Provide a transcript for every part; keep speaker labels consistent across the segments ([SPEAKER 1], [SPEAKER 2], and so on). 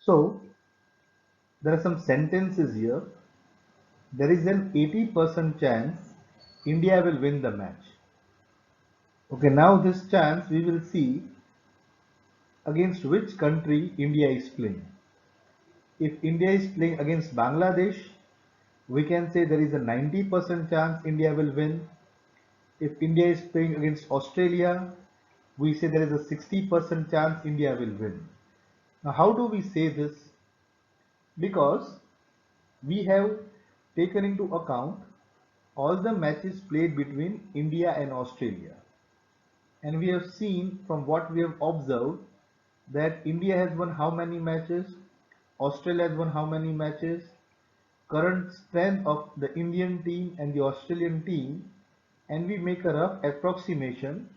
[SPEAKER 1] So there are some sentences here. There is an 80% chance India will win the match. Okay, now this chance we will see against which country India is playing. If India is playing against Bangladesh, we can say there is a 90% chance India will win. If India is playing against Australia, we say there is a 60% chance India will win. Now, how do we say this? Because we have taken into account all the matches played between India and Australia. And we have seen from what we have observed that India has won how many matches, Australia has won how many matches, current strength of the Indian team and the Australian team, and we make a rough approximation.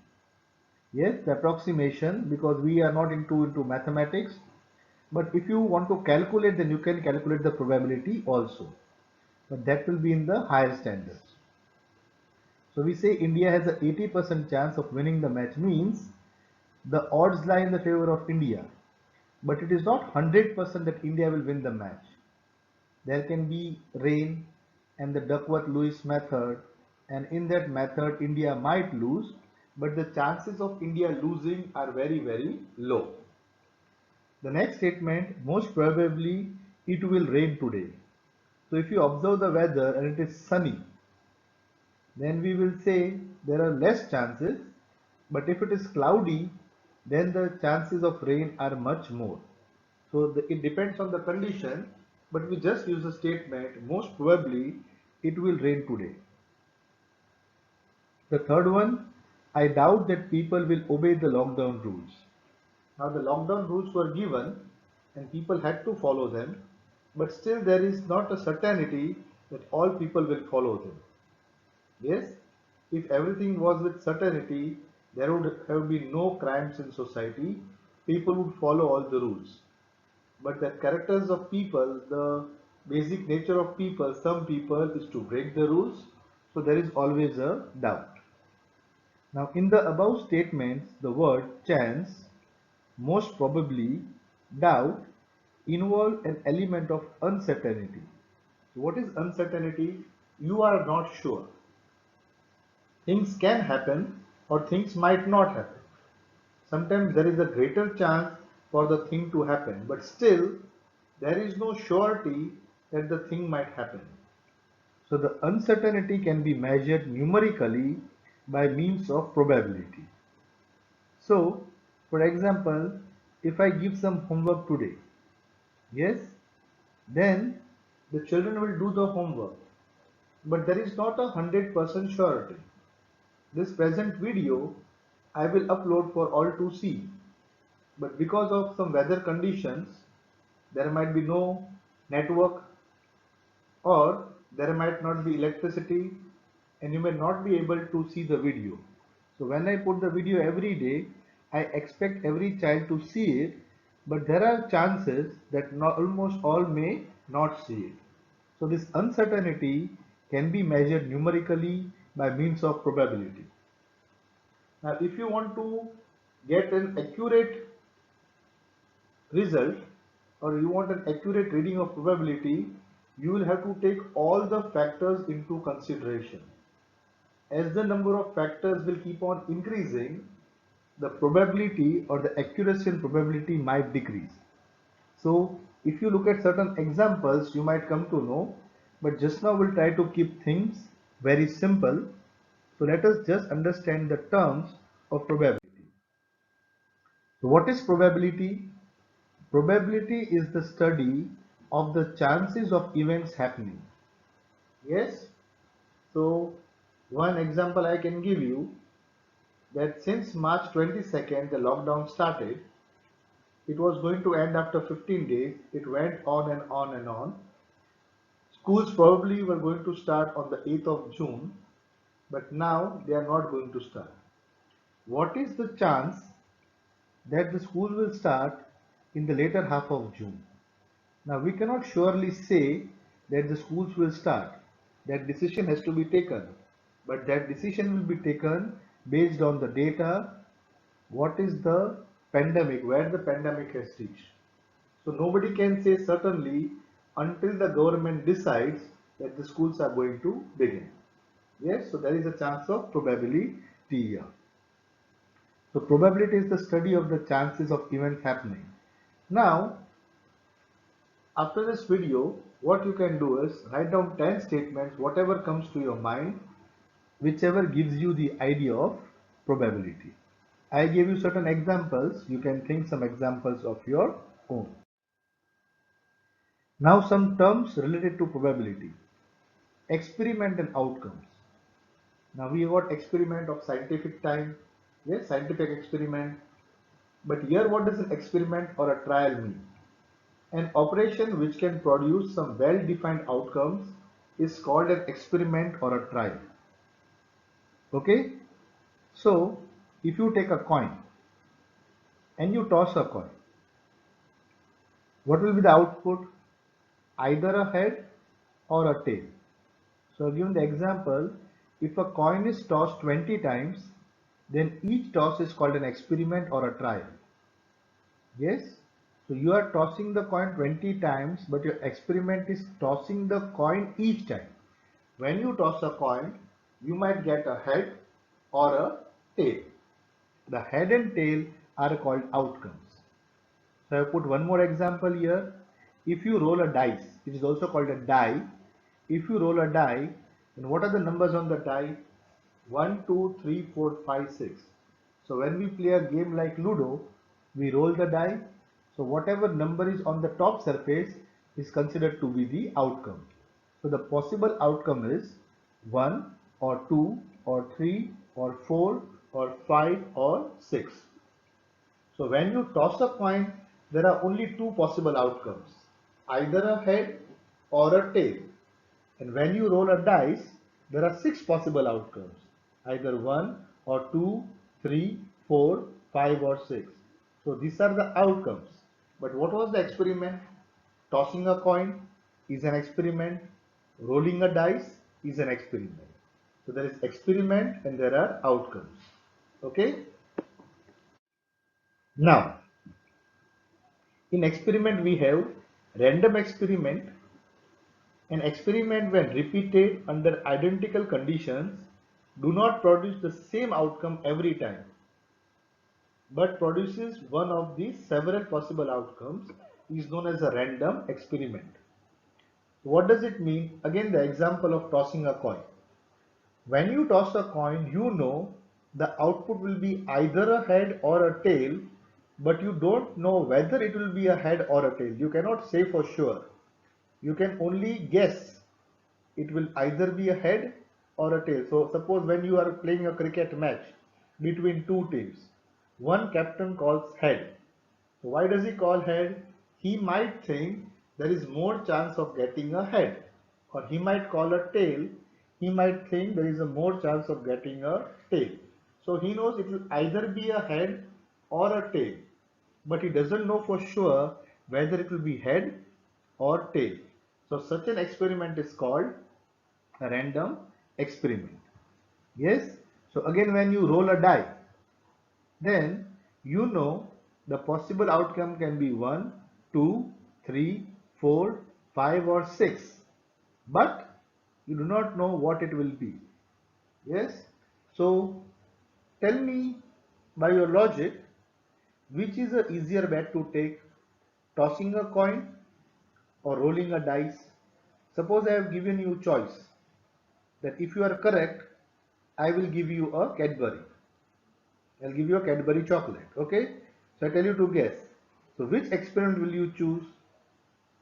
[SPEAKER 1] Yes, the approximation, because we are not into mathematics, but if you want to calculate, then you can calculate the probability also, but that will be in the higher standards. So we say India has a 80% chance of winning the match, means the odds lie in the favor of India, but it is not 100% that India will win the match. There can be rain and the Duckworth-Lewis method, and in that method India might lose, but the chances of India losing are very low. The next statement, most probably it will rain today. So if you observe the weather and it is sunny, then we will say there are less chances, but if it is cloudy, then the chances of rain are much more. So it depends on the condition, but we just use the statement most probably it will rain today. The third one, I doubt that people will obey the lockdown rules. Now the lockdown rules were given and people had to follow them, but still there is not a certainty that all people will follow them. Yes, if everything was with certainty, there would have been no crimes in society. People would follow all the rules. But the characters of people, the basic nature of people, some people is to break the rules. So there is always a doubt. Now in the above statements, the word chance, most probably, doubt involve an element of uncertainty. So what is uncertainty? You are not sure. Things can happen or things might not happen. Sometimes there is a greater chance for the thing to happen, but still there is no surety that the thing might happen. So the uncertainty can be measured numerically by means of probability. So, for example, if I give some homework today, yes, then the children will do the homework, but there is not 100% surety. This present video I will upload for all to see, but because of some weather conditions, there might be no network or there might not be electricity and you may not be able to see the video. So when I put the video every day, I expect every child to see it, but there are chances that almost all may not see it. So this uncertainty can be measured numerically by means of probability. Now if you want to get an accurate result or you want an accurate reading of probability, you will have to take all the factors into consideration. As the number of factors will keep on increasing, the probability or the accuracy and probability might decrease. So if you look at certain examples, you might come to know, but just now we'll try to keep things very simple. So let us just understand the terms of probability. So what is probability? Probability is the study of the chances of events happening. Yes? So one example I can give you, that since March 22nd the lockdown started, it was going to end after 15 days. It went on and on and on. Schools probably were going to start on the 8th of June, but now they are not going to start. What is the chance that the school will start in the later half of June? Now we cannot surely say that the schools will start. That decision has to be taken. But that decision will be taken based on the data, what is the pandemic, where the pandemic has reached. So nobody can say certainly until the government decides that the schools are going to begin. Yes, so there is a chance of probability here. So probability is the study of the chances of events happening. Now, after this video, what you can do is write down 10 statements, whatever comes to your mind, whichever gives you the idea of probability. I gave you certain examples. You can think some examples of your own. Now some terms related to probability. Experiment and outcomes. Now we got experiment of scientific time. Yes, scientific experiment. But here what does an experiment or a trial mean? An operation which can produce some well-defined outcomes is called an experiment or a trial. Okay? So, if you take a coin and you toss a coin, what will be the output? Either a head or a tail. So, given the example, if a coin is tossed 20 times, then each toss is called an experiment or a trial. Yes? So, you are tossing the coin 20 times, but your experiment is tossing the coin each time. When you toss a coin, you might get a head or a tail. The head and tail are called outcomes. So I have put one more example here. If you roll a dice, it is also called a die. If you roll a die, then what are the numbers on the die? 1, 2, 3, 4, 5, 6. So when we play a game like Ludo, we roll the die. So whatever number is on the top surface is considered to be the outcome. So the possible outcome is 1 or 2 or 3 or 4 or 5 or 6. So when you toss a coin, there are only two possible outcomes, either a head or a tail. And when you roll a dice, there are six possible outcomes, either 1 or 2, 3, 4, 5 or 6. So these are the outcomes. But what was the experiment? Tossing a coin is an experiment. Rolling a dice is an experiment. So there is experiment and there are outcomes. Okay. Now, in experiment we have random experiment. An experiment when repeated under identical conditions do not produce the same outcome every time, but produces one of the several possible outcomes is known as a random experiment. What does it mean? Again, the example of tossing a coin. When you toss a coin, you know the output will be either a head or a tail, but you don't know whether it will be a head or a tail. You cannot say for sure. You can only guess. It will either be a head or a tail. So suppose when you are playing a cricket match between two teams, one captain calls head. So why does he call head? He might think there is more chance of getting a head, or he might call a tail. He might think there is a more chance of getting a tail. So he knows it will either be a head or a tail, but he doesn't know for sure whether it will be head or tail. So such an experiment is called a random experiment. Yes. So again, when you roll a die, then you know the possible outcome can be 1, 2, 3, 4, 5 or 6, but you do not know what it will be. Yes. So tell me by your logic, which is a easier bet to take, tossing a coin or rolling a dice? Suppose I have given you choice that if you are correct, I will give you a Cadbury. I'll give you a Cadbury chocolate. Okay. So I tell you to guess. So which experiment will you choose?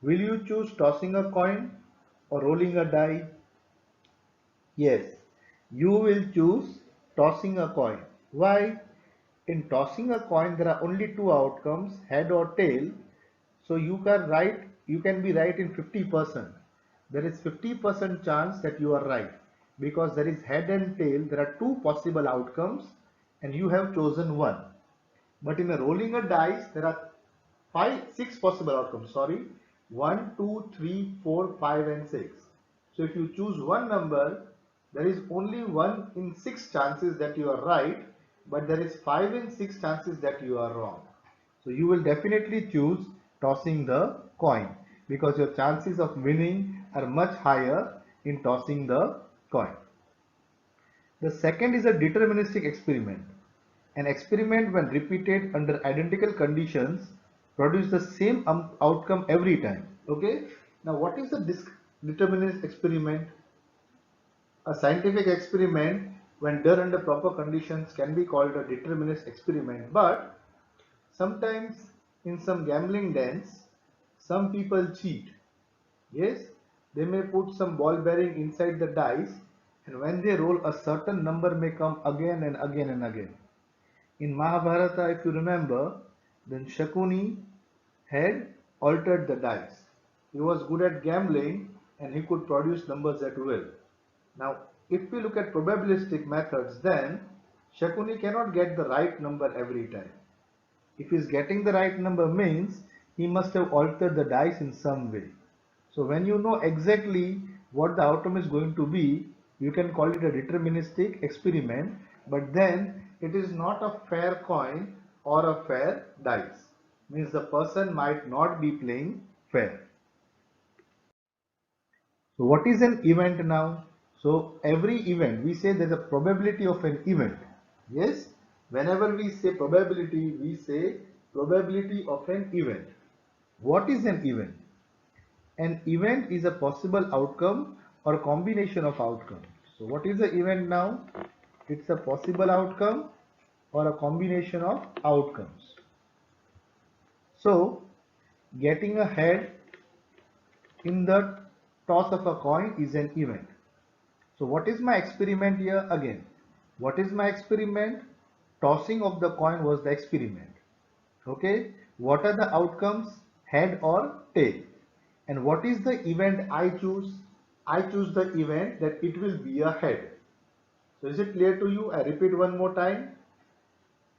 [SPEAKER 1] Will you choose tossing a coin or rolling a die? Yes, you will choose tossing a coin. Why? In tossing a coin, there are only two outcomes, head or tail. So you can be right in 50%. There is 50% chance that you are right because there is head and tail. There are two possible outcomes and you have chosen one. But in a rolling a dice, there are six possible outcomes. Sorry, 1, 2, 3, 4, 5, and 6. So if you choose one number, there is only 1 in 6 chances that you are right, but there is 5 in 6 chances that you are wrong. So you will definitely choose tossing the coin, because your chances of winning are much higher in tossing the coin. The second is a deterministic experiment. An experiment, when repeated under identical conditions, produce the same outcome every time. Okay. Now, what is a determinist experiment? A scientific experiment, when done under proper conditions, can be called a determinist experiment. But sometimes in some gambling dens, some people cheat. Yes, they may put some ball bearing inside the dice, and when they roll, a certain number may come again and again and again. In Mahabharata, if you remember, then Shakuni had altered the dice. He was good at gambling and he could produce numbers at will. Now, if we look at probabilistic methods, then Shakuni cannot get the right number every time. If he is getting the right number means he must have altered the dice in some way. So when you know exactly what the outcome is going to be, you can call it a deterministic experiment, but then it is not a fair coin or a fair dice. Means the person might not be playing fair. So what is an event now? So every event, we say there's a probability of an event. Yes, whenever we say probability, we say probability of an event. What is an event? An event is a possible outcome or a combination of outcomes. So what is the event now? It's a possible outcome or a combination of outcomes. So getting a head in the toss of a coin is an event. So what is my experiment here again? What is my experiment? Tossing of the coin was the experiment. Okay. What are the outcomes? Head or tail. And what is the event I choose? I choose the event that it will be a head. So is it clear to you? I repeat one more time.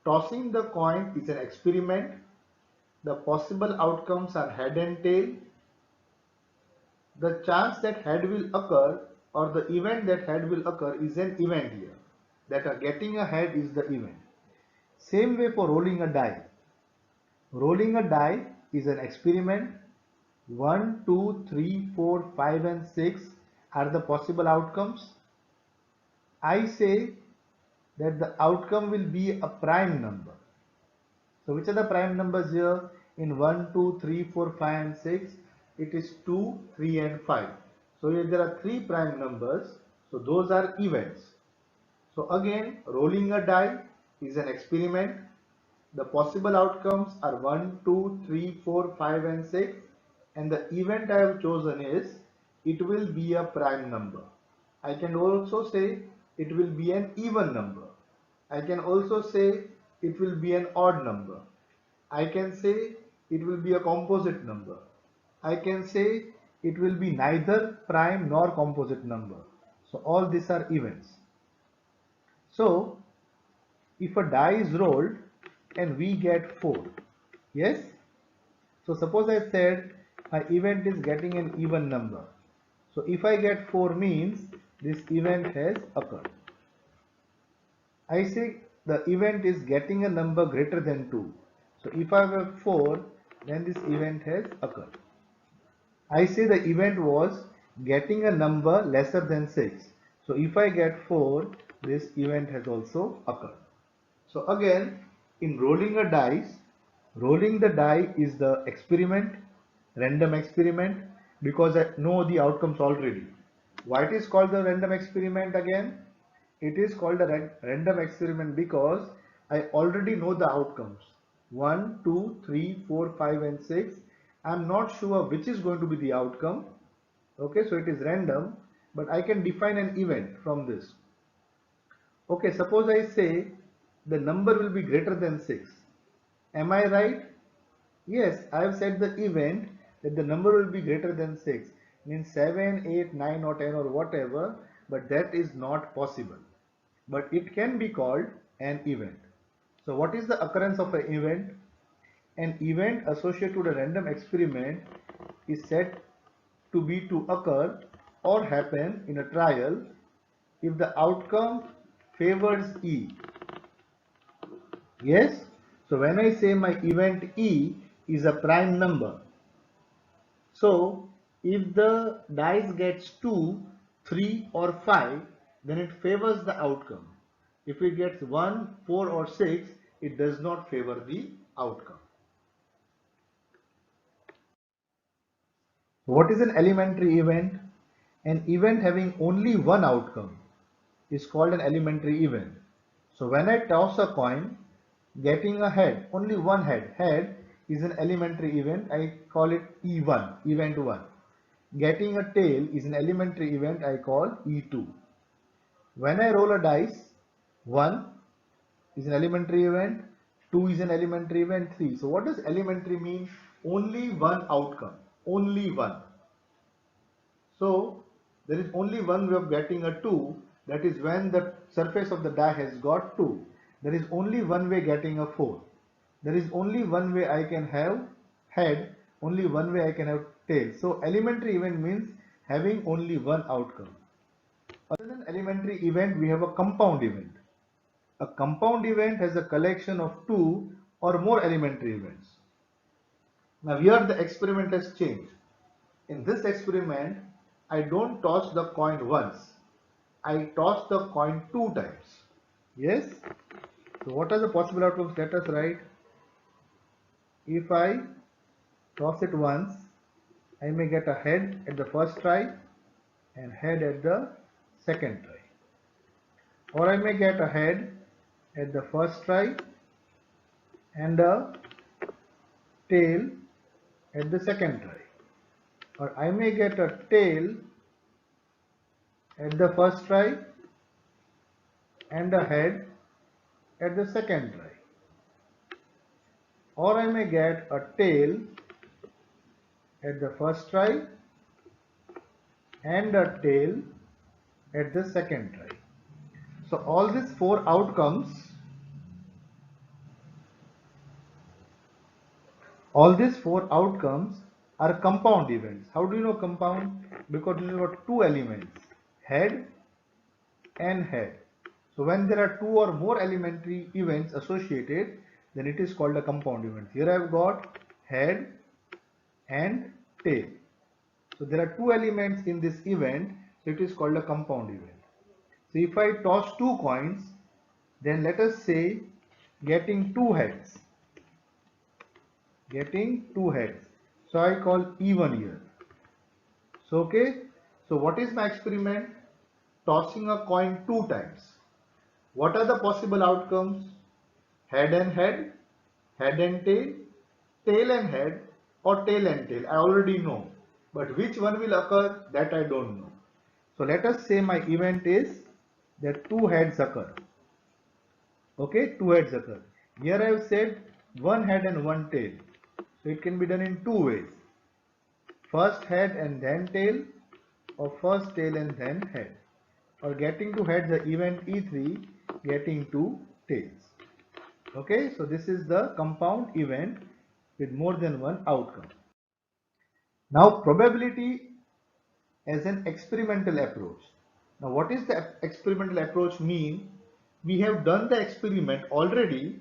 [SPEAKER 1] Tossing the coin is an experiment. The possible outcomes are head and tail. The chance that head will occur or the event that head will occur is an event here. That getting a head is the event. Same way for rolling a die. Rolling a die is an experiment. 1, 2, 3, 4, 5 and 6 are the possible outcomes. I say that the outcome will be a prime number. So which are the prime numbers here? In 1, 2, 3, 4, 5 and 6, it is 2, 3 and 5. So here there are 3 prime numbers. So those are events. So again, rolling a die is an experiment. The possible outcomes are 1, 2, 3, 4, 5 and 6, and the event I have chosen is it will be a prime number. I can also say it will be an even number. I can also say it will be an odd number. I can say it will be a composite number. I can say it will be neither prime nor composite number. So all these are events. So if a die is rolled and we get 4, yes, so suppose I said my event is getting an even number. So if I get 4 means this event has occurred. I say the event is getting a number greater than 2. So if I have 4, then this event has occurred. I say the event was getting a number lesser than 6. So if I get 4, this event has also occurred. So again, in rolling a dice, rolling the die is the experiment, random experiment, because I know the outcomes already. Why it is called the random experiment again? It is called a random experiment because I already know the outcomes. 1, 2, 3, 4, 5 and 6. I am not sure which is going to be the outcome. Okay, so it is random, but I can define an event from this. Okay, suppose I say the number will be greater than 6. Am I right? Yes, I have said the event that the number will be greater than 6. Means 7, 8, 9 or 10 or whatever, but that is not possible. But it can be called an event. So what is the occurrence of an event? An event associated with a random experiment is said to be to occur or happen in a trial if the outcome favors E. Yes. So when I say my event E is a prime number. So if the dice gets 2, 3 or 5, then it favors the outcome. If it gets 1, 4 or 6, it does not favor the outcome. What is an elementary event? An event having only one outcome is called an elementary event. So when I toss a coin, getting a head, only one head is an elementary event. I call it E1, event 1. Getting a tail is an elementary event I call E2. When I roll a dice, 1 is an elementary event, 2 is an elementary event, 3. So what does elementary mean? Only one outcome, only one. So there is only one way of getting a 2, that is when the surface of the die has got 2. There is only one way getting a 4. There is only one way I can have head, only one way I can have tail. So elementary event means having only one outcome. Other than elementary event, we have a compound event. A compound event has a collection of two or more elementary events. Now here the experiment has changed. In this experiment, I don't toss the coin once. I toss the coin 2 times. Yes? So what are the possible outcomes? Let us write. If I toss it once, I may get a head at the first try and head at the second try. Or I may get a head at the first try and a tail at the second try. Or I may get a tail at the first try and a head at the second try. Or I may get a tail at the first try and a tail at the second try. So all these four outcomes, are compound events. How do you know compound? Because this is got two elements, head and head. So when there are two or more elementary events associated, then it is called a compound event. Here I have got head and tail. So there are two elements in this event, so it is called a compound event. So if I toss two coins, then let us say getting two heads. So I call E1 here. So okay, so what is my experiment? Tossing a coin two times. What are the possible outcomes? Head and head, head and tail and head, or tail and tail. I already know. But which one will occur, that I don't know. So let us say my event is that two heads occur. Okay, two heads occur. Here I have said one head and one tail. So it can be done in two ways. First head and then tail, or first tail and then head. Or getting two heads, the event E3, getting two tails. Okay, so this is the compound event with more than one outcome. Now probability as an experimental approach. Now what is the experimental approach mean? We have done the experiment already,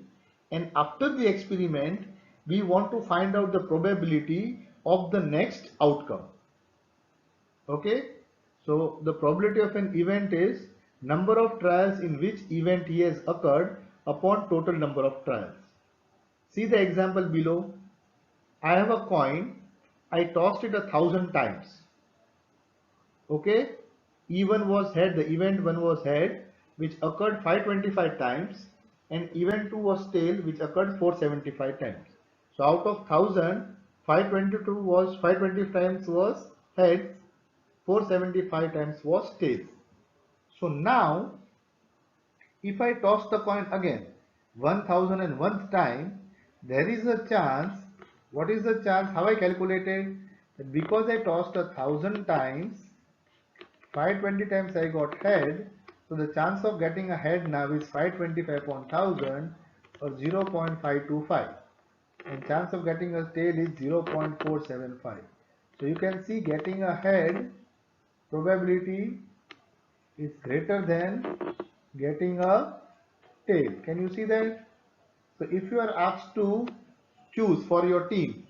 [SPEAKER 1] and after the experiment we want to find out the probability of the next outcome. Okay, so the probability of an event is number of trials in which event he has occurred upon total number of trials. See the example below. I have a coin, I tossed it 1,000 times. Okay, E1 was head, the event 1 was head, which occurred 525 times, and event 2 was tail, which occurred 475 times. So out of 1,000, 520 times was heads, 475 times was tails. So now, if I toss the coin again 1001th time, there is a chance. What is the chance? How I calculated? That because I tossed 1,000 times, 520 times I got head, so the chance of getting a head now is 525 upon 1000 or 0.525, and chance of getting a tail is 0.475. So you can see getting a head probability is greater than getting a tail. Can you see that? So if you are asked to choose for your team?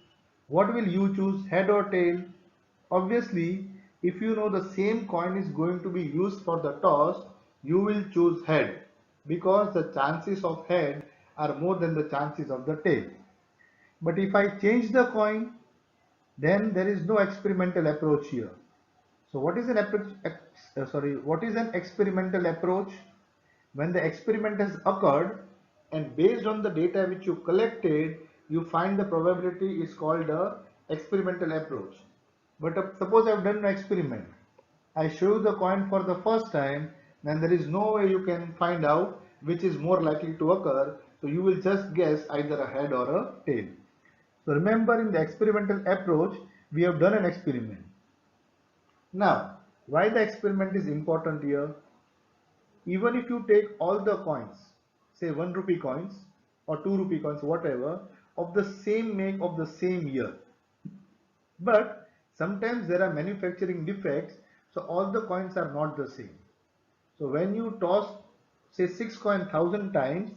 [SPEAKER 1] What will you choose, head or tail? Obviously, if you know the same coin is going to be used for the toss, you will choose head because the chances of head are more than the chances of the tail. But if I change the coin, then there is no experimental approach here. So what is an what is an experimental approach? When the experiment has occurred and based on the data which you collected, you find the probability is called a experimental approach. But suppose I have done an experiment. I show you the coin for the first time, then there is no way you can find out which is more likely to occur. So you will just guess either a head or a tail. So remember, in the experimental approach, we have done an experiment. Now, why the experiment is important here? Even if you take all the coins, say 1 rupee coins or 2 rupee coins, whatever, of the same make of the same year, but sometimes there are manufacturing defects, so all the coins are not the same. So when you toss, say 6 coins 1000 times,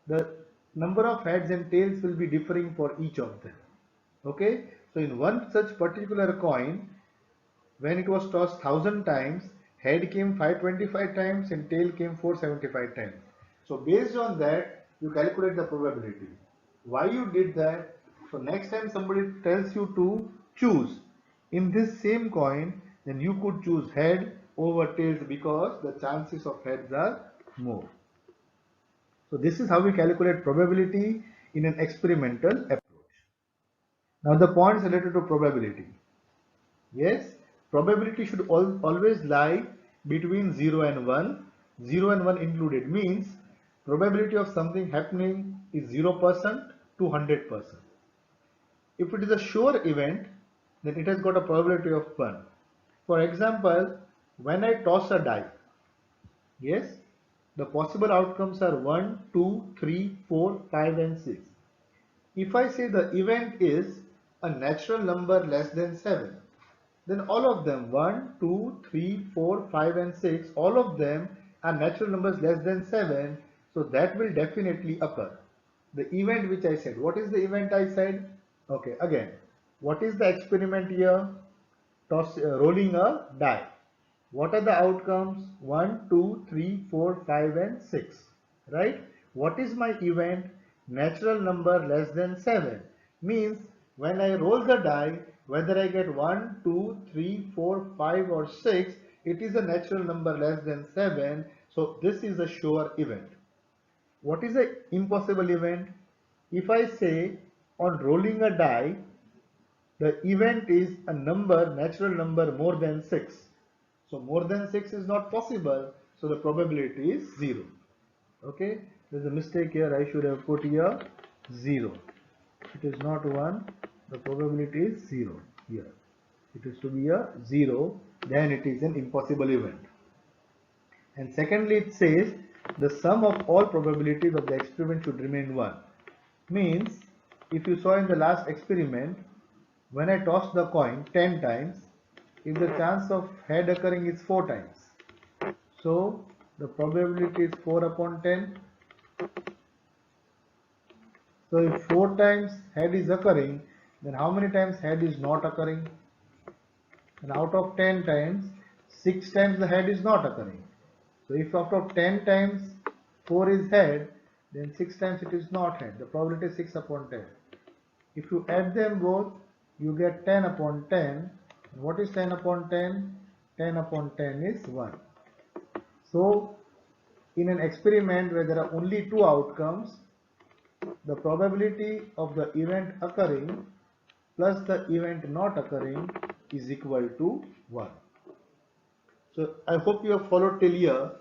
[SPEAKER 1] the number of heads and tails will be differing for each of them. Okay, so in one such particular coin, when it was tossed 1000 times, head came 525 times and tail came 475 times. So based on that, you calculate the probability. Why you did that? So next time somebody tells you to choose in this same coin, then you could choose head over tails because the chances of heads are more. So this is how we calculate probability in an experimental approach. Now the points related to probability. Yes, probability should always lie between 0 and 1. 0 and 1 included means probability of something happening is 0% to 100%. If it is a sure event, then it has got a probability of 1. For example, when I toss a die, yes, the possible outcomes are 1, 2, 3, 4, 5 and 6. If I say the event is a natural number less than 7, then all of them 1, 2, 3, 4, 5 and 6, all of them are natural numbers less than 7, so that will definitely occur. The event which I said, what is the event I said? Okay, again, what is the experiment here? Rolling a die. What are the outcomes? 1, 2, 3, 4, 5 and 6, right? What is my event? Natural number less than 7 means when I roll the die, whether I get 1, 2, 3, 4, 5 or 6, it is a natural number less than 7, so this is a sure event. What is an impossible event? If I say on rolling a die, the event is a number, natural number more than 6. So more than 6 is not possible. So the probability is 0. Okay. There's a mistake here. I should have put here 0. It is not 1. The probability is 0 here. It is to be a 0. Then it is an impossible event. And secondly, it says the sum of all probabilities of the experiment should remain 1. Means if you saw in the last experiment, when I toss the coin 10 times, if the chance of head occurring is 4 times, so the probability is 4 upon 10. So if 4 times head is occurring, then how many times head is not occurring? And out of 10 times, 6 times the head is not occurring. So if out of 10 times 4 is head, then 6 times it is not head. The probability is 6 upon 10. If you add them both, you get 10 upon 10. And what is 10 upon 10? 10 upon 10 is 1. So in an experiment where there are only two outcomes, the probability of the event occurring plus the event not occurring is equal to 1. So I hope you have followed till here.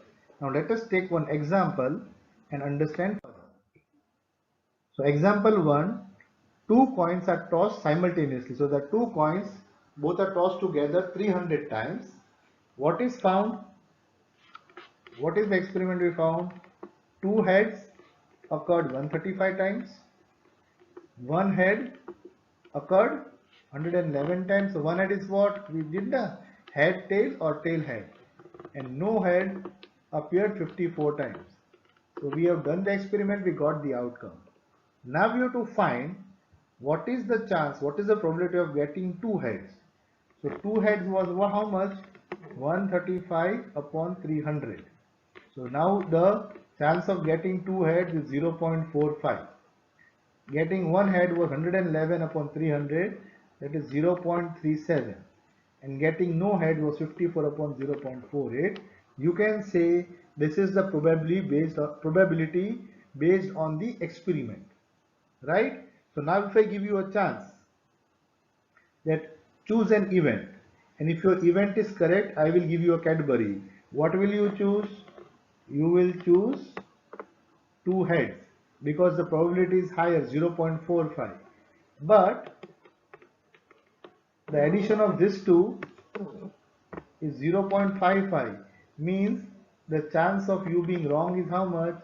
[SPEAKER 1] Now let us take one example and understand further. So example 1, two coins are tossed simultaneously. So the two coins both are tossed together 300 times. What is found? What is the experiment we found? Two heads occurred 135 times. One head occurred 111 times. So one head is what? We did the head tail or tail head. And no head appeared 54 times. So we have done the experiment, we got the outcome. Now we have to find what is the chance, what is the probability of getting two heads? So two heads was how much? 135 upon 300. So now the chance of getting two heads is 0.45. Getting one head was 111 upon 300, that is 0.37. And getting no head was 54 upon 0.48. You can say this is the probability based on the experiment, right? So now if I give you a chance that choose an event, and if your event is correct, I will give you a Cadbury. What will you choose? You will choose two heads because the probability is higher, 0.45. But the addition of this two is 0.55, means the chance of you being wrong is how much?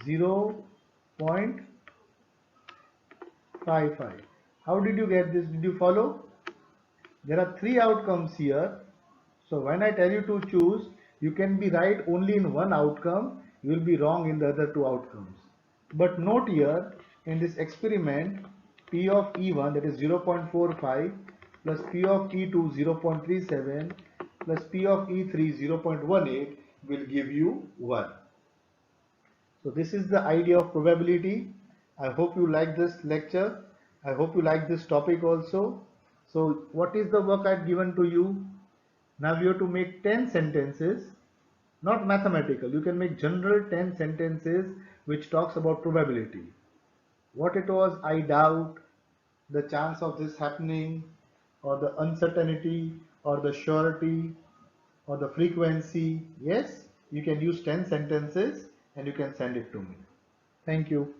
[SPEAKER 1] 0.55. How did you get this? Did you follow? There are three outcomes here. So when I tell you to choose, you can be right only in one outcome, you will be wrong in the other two outcomes. But note here, in this experiment, P of E1, that is 0.45, plus P of E2 0.37, plus P of E3 0.18 will give you 1. So this is the idea of probability. I hope you like this lecture. I hope you like this topic also. So what is the work I have given to you? Now you have to make 10 sentences, not mathematical. You can make general 10 sentences which talks about probability. What it was, I doubt, the chance of this happening, or the uncertainty, or the surety, or the frequency. Yes, you can use 10 sentences and you can send it to me. Thank you.